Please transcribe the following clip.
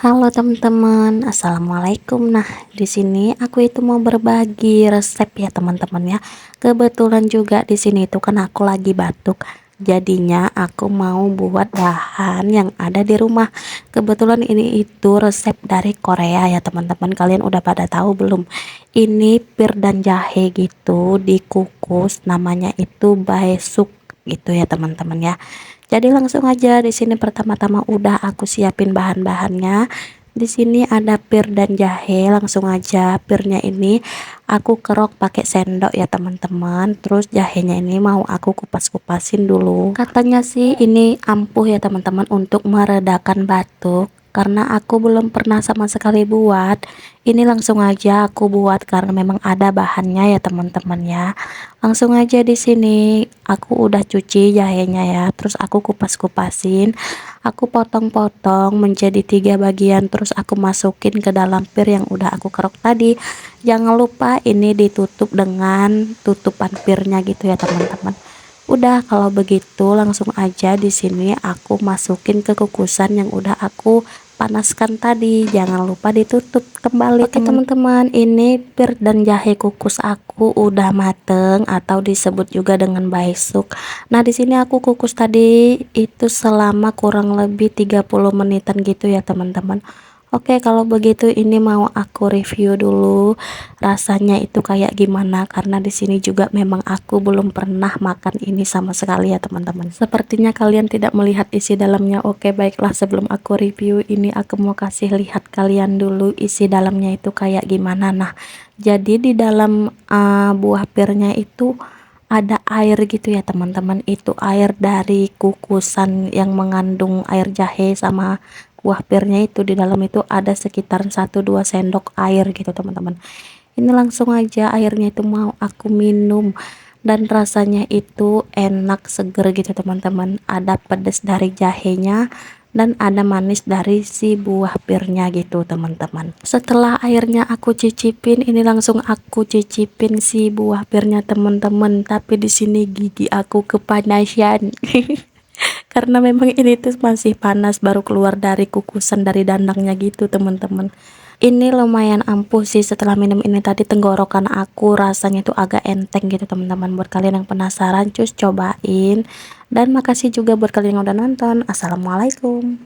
Halo teman-teman, assalamualaikum. Nah, di sini aku itu mau berbagi resep ya teman-teman ya. Kebetulan juga di sini itu kan aku lagi batuk. Jadinya aku mau buat bahan yang ada di rumah. Kebetulan ini itu resep dari Korea ya teman-teman. Kalian udah pada tahu belum? Ini pir dan jahe gitu dikukus, namanya itu baesuk gitu ya teman-teman ya. Jadi langsung aja di sini pertama-tama udah aku siapin bahan-bahannya. Di sini ada pir dan jahe, langsung aja pirnya ini aku kerok pakai sendok ya teman-teman. Terus jahenya ini mau aku kupas-kupasin dulu. Katanya sih ini ampuh ya teman-teman untuk meredakan batuk. Karena aku belum pernah sama sekali buat, ini langsung aja aku buat karena memang ada bahannya ya teman-teman ya. Langsung aja di sini aku udah cuci jahenya ya, terus aku kupas-kupasin, aku potong-potong menjadi 3 bagian, terus aku masukin ke dalam pir yang udah aku kerok tadi. Jangan lupa ini ditutup dengan tutupan pirnya gitu ya teman-teman. Udah kalau begitu langsung aja di sini aku masukin ke kukusan yang udah aku panaskan tadi. Jangan lupa ditutup kembali. Oke teman-teman, ini pir dan jahe kukus aku udah mateng atau disebut juga dengan baisuk. Nah, di sini aku kukus tadi itu selama kurang lebih 30 menitan gitu ya teman-teman. Oke, kalau begitu ini mau aku review dulu rasanya itu kayak gimana, karena di sini juga memang aku belum pernah makan ini sama sekali ya teman-teman. Sepertinya kalian tidak melihat isi dalamnya. Oke, baiklah, sebelum aku review ini aku mau kasih lihat kalian dulu isi dalamnya itu kayak gimana. Nah, jadi di dalam buah pirnya itu ada air gitu ya teman-teman. Itu air dari kukusan yang mengandung air jahe sama kuah pirnya. Itu di dalam itu ada sekitar 1-2 sendok air gitu teman-teman. Ini langsung aja airnya itu mau aku minum, dan rasanya itu enak, seger gitu teman-teman. Ada pedas dari jahenya dan ada manis dari si buah pirnya gitu teman-teman. Setelah airnya aku cicipin, ini langsung aku cicipin si buah pirnya teman-teman. Tapi di sini gigi aku kepanasan. Karena memang ini tuh masih panas, baru keluar dari kukusan dari dandangnya gitu teman-teman. Ini lumayan ampuh sih. Setelah minum ini tadi tenggorokan aku rasanya tuh agak enteng gitu teman-teman. Buat kalian yang penasaran, cus cobain. Dan makasih juga buat kalian yang udah nonton. Assalamualaikum.